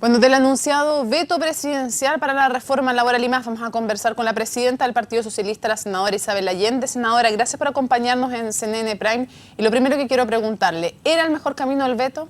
Bueno, del anunciado veto presidencial para la reforma laboral y más, vamos a conversar con la presidenta del Partido Socialista, la senadora Isabel Allende. Senadora, gracias por acompañarnos en CNN Prime. Y lo primero que quiero preguntarle, ¿era el mejor camino el veto?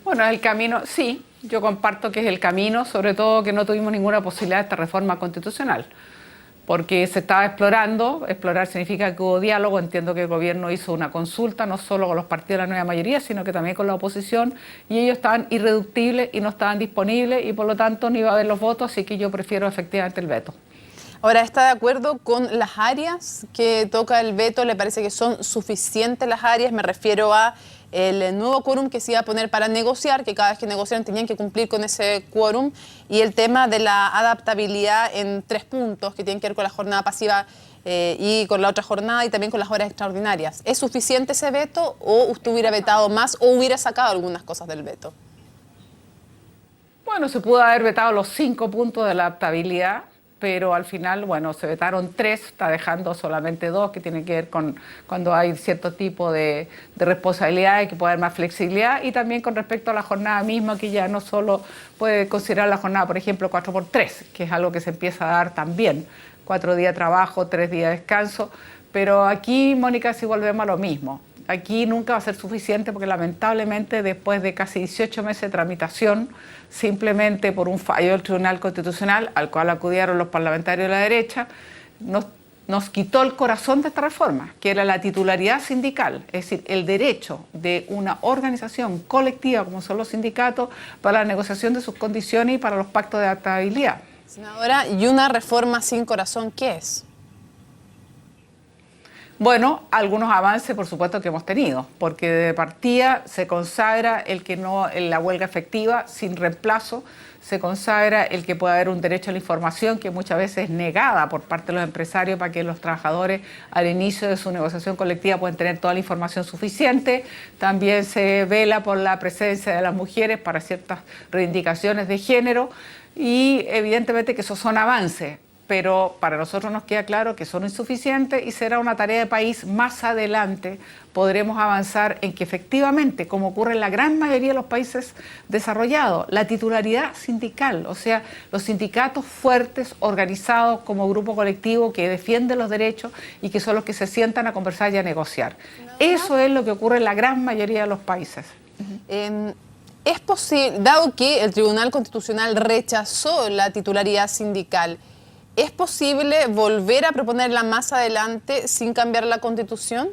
Bueno, el camino, sí, yo comparto que es el camino, sobre todo que no tuvimos ninguna posibilidad de esta reforma constitucional, porque se estaba explorando. Explorar significa que hubo diálogo. Entiendo que el gobierno hizo una consulta, no solo con los partidos de la nueva mayoría, sino que también con la oposición, y ellos estaban irreductibles y no estaban disponibles, y por lo tanto no iba a haber los votos, así que yo prefiero efectivamente el veto. Ahora, ¿está de acuerdo con las áreas que toca el veto? ¿Le parece que son suficientes las áreas? Me refiero a el nuevo quórum que se iba a poner para negociar, que cada vez que negociaran tenían que cumplir con ese quórum, y el tema de la adaptabilidad en 3 puntos que tienen que ver con la jornada pasiva y con la otra jornada, y también con las horas extraordinarias. ¿Es suficiente ese veto o usted hubiera vetado más o hubiera sacado algunas cosas del veto? Bueno, se pudo haber vetado los 5 puntos de la adaptabilidad, pero al final, bueno, se vetaron 3, está dejando solamente 2, que tienen que ver con cuando hay cierto tipo de responsabilidad y que puede haber más flexibilidad, y también con respecto a la jornada misma, que ya no solo puede considerar la jornada, por ejemplo, 4x3, que es algo que se empieza a dar también, 4 días de trabajo, 3 días de descanso, pero aquí, Mónica, si volvemos a lo mismo. Aquí nunca va a ser suficiente porque lamentablemente después de casi 18 meses de tramitación, simplemente por un fallo del Tribunal Constitucional al cual acudieron los parlamentarios de la derecha, nos quitó el corazón de esta reforma, que era la titularidad sindical, es decir, el derecho de una organización colectiva como son los sindicatos para la negociación de sus condiciones y para los pactos de adaptabilidad. Senadora, ¿y una reforma sin corazón qué es? Bueno, algunos avances por supuesto que hemos tenido, porque de partida se consagra la huelga efectiva sin reemplazo, se consagra el que pueda haber un derecho a la información que muchas veces es negada por parte de los empresarios para que los trabajadores al inicio de su negociación colectiva puedan tener toda la información suficiente. También se vela por la presencia de las mujeres para ciertas reivindicaciones de género, y evidentemente que esos son avances, pero para nosotros nos queda claro que son insuficientes y será una tarea de país. Más adelante podremos avanzar en que efectivamente, como ocurre en la gran mayoría de los países desarrollados, la titularidad sindical, o sea, los sindicatos fuertes, organizados como grupo colectivo que defienden los derechos y que son los que se sientan a conversar y a negociar. Eso es lo que ocurre en la gran mayoría de los países. Es posible, dado que el Tribunal Constitucional rechazó la titularidad sindical, ¿es posible volver a proponerla más adelante sin cambiar la Constitución?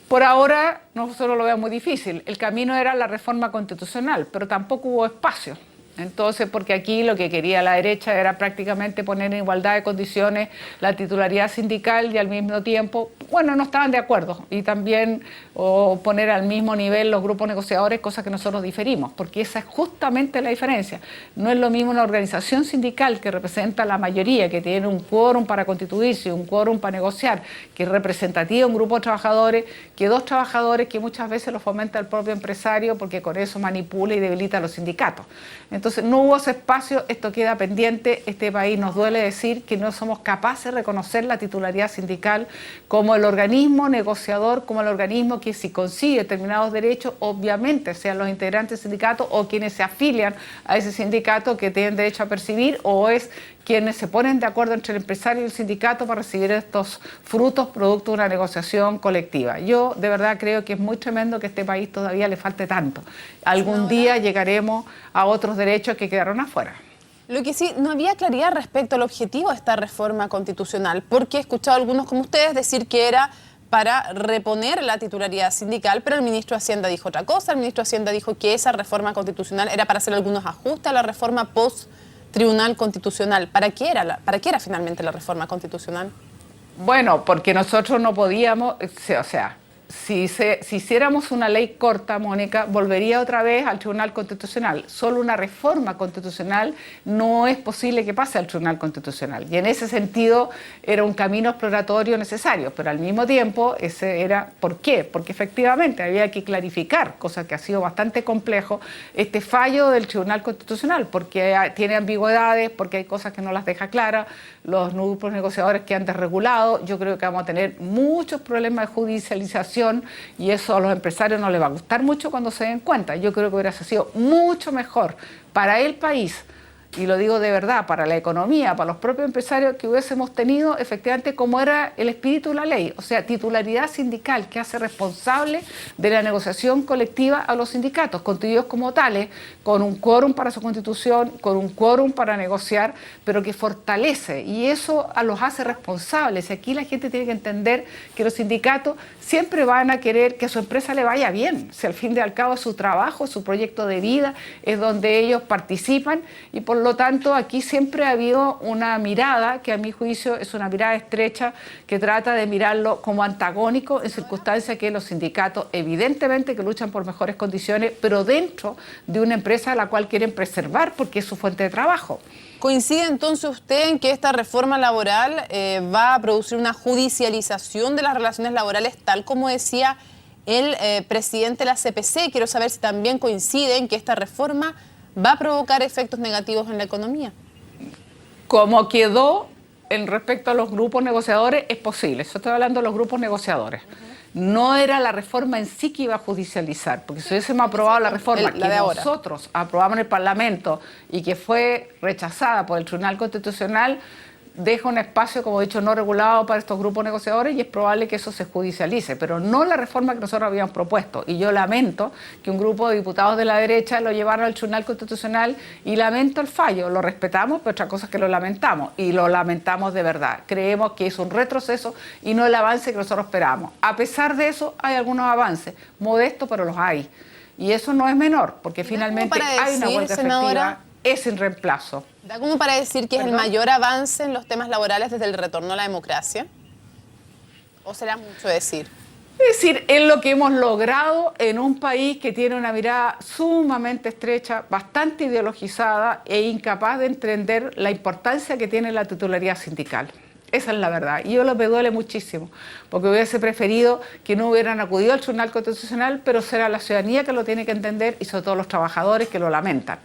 Por ahora nosotros lo vemos muy difícil. El camino era la reforma constitucional, pero tampoco hubo espacio. Entonces, porque aquí lo que quería la derecha era prácticamente poner en igualdad de condiciones la titularidad sindical y al mismo tiempo, bueno, no estaban de acuerdo, y también poner al mismo nivel los grupos negociadores, cosa que nosotros diferimos, porque esa es justamente la diferencia. No es lo mismo una organización sindical que representa a la mayoría, que tiene un quórum para constituirse, un quórum para negociar, que es representativa de un grupo de trabajadores, que 2 trabajadores que muchas veces lo fomenta el propio empresario porque con eso manipula y debilita a los sindicatos. Entonces no hubo ese espacio, esto queda pendiente. Este país nos duele decir que no somos capaces de reconocer la titularidad sindical como el organismo negociador, como el organismo que si consigue determinados derechos, obviamente sean los integrantes del sindicato o quienes se afilian a ese sindicato que tienen derecho a percibir, o es quienes se ponen de acuerdo entre el empresario y el sindicato para recibir estos frutos producto de una negociación colectiva. Yo de verdad creo que es muy tremendo que a este país todavía le falte tanto. Algún día llegaremos a otros derechos que quedaron afuera. Lo que sí, no había claridad respecto al objetivo de esta reforma constitucional, porque he escuchado a algunos como ustedes decir que era para reponer la titularidad sindical, pero el ministro de Hacienda dijo otra cosa. El ministro de Hacienda dijo que esa reforma constitucional era para hacer algunos ajustes a la reforma post-Tribunal Constitucional. ¿Para qué era finalmente la reforma constitucional? Bueno, porque nosotros no podíamos, o sea, si hiciéramos una ley corta, Mónica, volvería otra vez al Tribunal Constitucional. Solo una reforma constitucional no es posible que pase al Tribunal Constitucional. Y en ese sentido era un camino exploratorio necesario, pero al mismo tiempo ese era, ¿por qué? Porque efectivamente había que clarificar, cosa que ha sido bastante complejo, este fallo del Tribunal Constitucional, porque tiene ambigüedades, porque hay cosas que no las deja claras, los grupos negociadores que han desregulado. Yo creo que vamos a tener muchos problemas de judicialización negociación, y eso a los empresarios no les va a gustar mucho cuando se den cuenta. Yo creo que hubiera sido mucho mejor para el país, y lo digo de verdad, para la economía, para los propios empresarios, que hubiésemos tenido efectivamente como era el espíritu de la ley, o sea, titularidad sindical que hace responsable de la negociación colectiva a los sindicatos, constituidos como tales, con un quórum para su constitución, con un quórum para negociar, pero que fortalece, y eso los hace responsables. Y aquí la gente tiene que entender que los sindicatos siempre van a querer que a su empresa le vaya bien, si al fin y al cabo es su trabajo, su proyecto de vida, es donde ellos participan, y por lo tanto aquí siempre ha habido una mirada que a mi juicio es una mirada estrecha, que trata de mirarlo como antagónico en circunstancias que los sindicatos evidentemente que luchan por mejores condiciones, pero dentro de una empresa a la cual quieren preservar porque es su fuente de trabajo. ¿Coincide entonces usted en que esta reforma laboral va a producir una judicialización de las relaciones laborales, tal como decía el presidente de la CPC? Quiero saber si también coincide en que esta reforma va a provocar efectos negativos en la economía. Como quedó en respecto a los grupos negociadores, es posible. Yo estoy hablando de los grupos negociadores. No era la reforma en sí que iba a judicializar, porque si hubiésemos aprobado la reforma que nosotros aprobamos en el Parlamento y que fue rechazada por el Tribunal Constitucional, deja un espacio, como he dicho, no regulado para estos grupos negociadores, y es probable que eso se judicialice, pero no la reforma que nosotros habíamos propuesto. Y yo lamento que un grupo de diputados de la derecha lo llevaron al Tribunal Constitucional, y lamento el fallo. Lo respetamos, pero otra cosa es que lo lamentamos, y lo lamentamos de verdad. Creemos que es un retroceso y no el avance que nosotros esperábamos. A pesar de eso, hay algunos avances, modestos, pero los hay. Y eso no es menor, porque finalmente hay una huelga efectiva, es sin reemplazo. ¿Da como para decir que es el mayor avance en los temas laborales desde el retorno a la democracia? ¿O será mucho decir? Es decir, es lo que hemos logrado en un país que tiene una mirada sumamente estrecha, bastante ideologizada e incapaz de entender la importancia que tiene la titularidad sindical. Esa es la verdad. Y yo lo me duele muchísimo, porque hubiese preferido que no hubieran acudido al Tribunal Constitucional, pero será la ciudadanía que lo tiene que entender, y sobre todo los trabajadores que lo lamentan.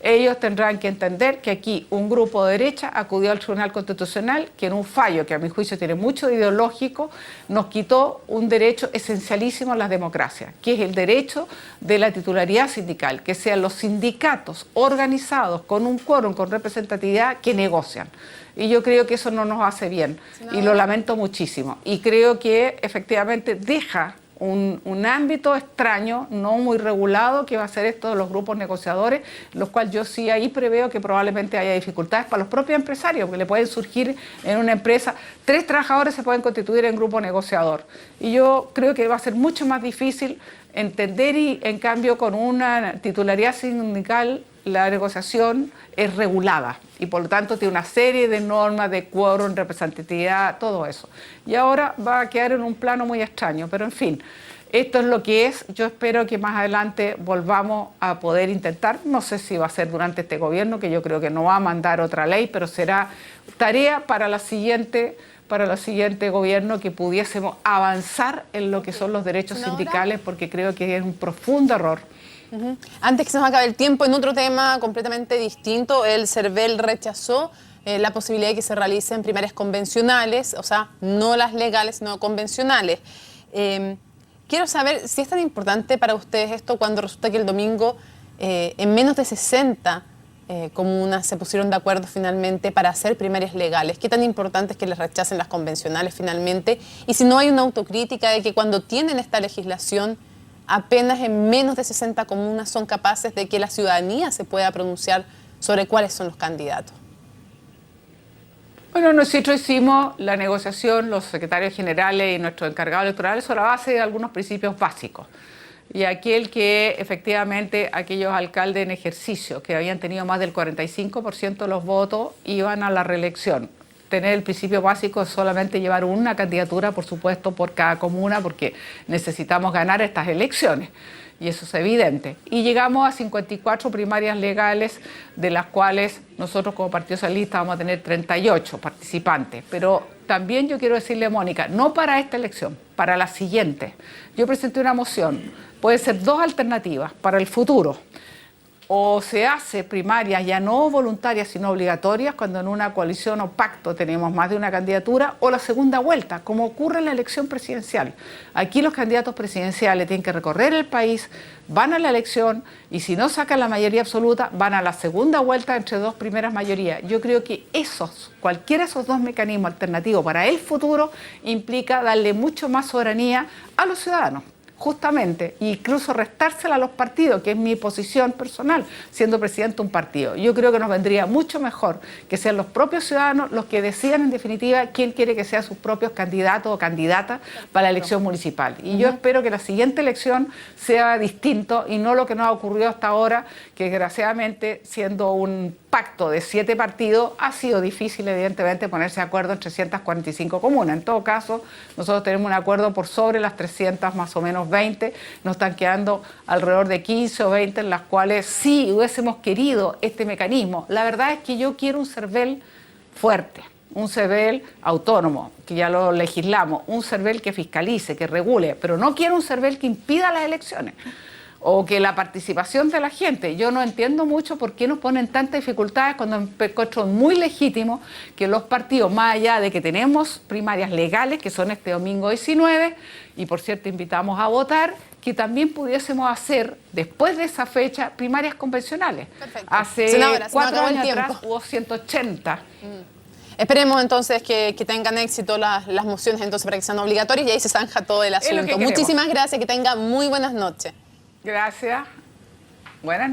Ellos tendrán que entender que aquí un grupo de derecha acudió al Tribunal Constitucional, que en un fallo que a mi juicio tiene mucho de ideológico, nos quitó un derecho esencialísimo a las democracias, que es el derecho de la titularidad sindical, que sean los sindicatos organizados con un quórum, con representatividad, que negocian. Y yo creo que eso no nos hace bien, y lo lamento muchísimo. Y creo que efectivamente deja un ámbito extraño, no muy regulado, que va a ser esto de los grupos negociadores, los cuales yo sí ahí preveo que probablemente haya dificultades para los propios empresarios, que le pueden surgir en una empresa, 3 trabajadores se pueden constituir en grupo negociador. Y yo creo que va a ser mucho más difícil entender, y en cambio con una titularidad sindical la negociación es regulada y por lo tanto tiene una serie de normas de quórum, representatividad, todo eso. Y ahora va a quedar en un plano muy extraño, pero en fin, esto es lo que es. Yo espero que más adelante volvamos a poder intentar, no sé si va a ser durante este gobierno, que yo creo que no va a mandar otra ley, pero será tarea para la siguiente gobierno, que pudiésemos avanzar en lo que son los derechos sindicales, porque creo que es un profundo error. Antes que se nos acabe el tiempo, en otro tema completamente distinto, el CERVEL rechazó la posibilidad de que se realicen primarias convencionales, o sea, no las legales, sino convencionales. Quiero saber si es tan importante para ustedes esto, cuando resulta que el domingo en menos de 60 comunas se pusieron de acuerdo finalmente para hacer primarias legales. ¿Qué tan importante es que les rechacen las convencionales finalmente? Y si no hay una autocrítica de que cuando tienen esta legislación, apenas en menos de 60 comunas son capaces de que la ciudadanía se pueda pronunciar sobre cuáles son los candidatos. Bueno, nosotros hicimos la negociación, los secretarios generales y nuestros encargados electorales, sobre la base de algunos principios básicos. Y aquel que efectivamente aquellos alcaldes en ejercicio que habían tenido más del 45% de los votos iban a la reelección. Tener el principio básico es solamente llevar una candidatura, por supuesto, por cada comuna, porque necesitamos ganar estas elecciones, y eso es evidente. Y llegamos a 54 primarias legales, de las cuales nosotros como Partido Socialista vamos a tener 38 participantes. Pero también yo quiero decirle a Mónica, no para esta elección, para la siguiente. Yo presenté una moción, puede ser 2 alternativas para el futuro. o se hace primarias ya no voluntarias sino obligatorias cuando en una coalición o pacto tenemos más de una candidatura, o la segunda vuelta, como ocurre en la elección presidencial. Aquí los candidatos presidenciales tienen que recorrer el país, van a la elección y si no sacan la mayoría absoluta van a la segunda vuelta entre dos primeras mayorías. Yo creo que cualquiera de esos dos mecanismos alternativos para el futuro implica darle mucho más soberanía a los ciudadanos. Justamente, incluso restársela a los partidos, que es mi posición personal, siendo presidente de un partido. Yo creo que nos vendría mucho mejor que sean los propios ciudadanos los que decidan en definitiva quién quiere que sean sus propios candidatos o candidatas para la elección municipal. Y yo espero que la siguiente elección sea distinto y no lo que nos ha ocurrido hasta ahora, que desgraciadamente, siendo un pacto de 7 partidos, ha sido difícil evidentemente ponerse de acuerdo en 345 comunas. En todo caso, nosotros tenemos un acuerdo por sobre las 300 más o menos 20, nos están quedando alrededor de 15 o 20 en las cuales sí hubiésemos querido este mecanismo. La verdad es que yo quiero un CERVEL fuerte, un CERVEL autónomo, que ya lo legislamos, un CERVEL que fiscalice, que regule, pero no quiero un CERVEL que impida las elecciones o que la participación de la gente. Yo no entiendo mucho por qué nos ponen tantas dificultades cuando encuentro muy legítimo que los partidos, más allá de que tenemos primarias legales, que son este domingo 19, y por cierto invitamos a votar, que también pudiésemos hacer, después de esa fecha, primarias convencionales. Perfecto. Hace Senadora, 4 años atrás hubo 180. Esperemos entonces que tengan éxito las mociones entonces para que sean obligatorias y ahí se zanja todo el asunto. Muchísimas gracias, que tenga muy buenas noches. Gracias. Buenas noches.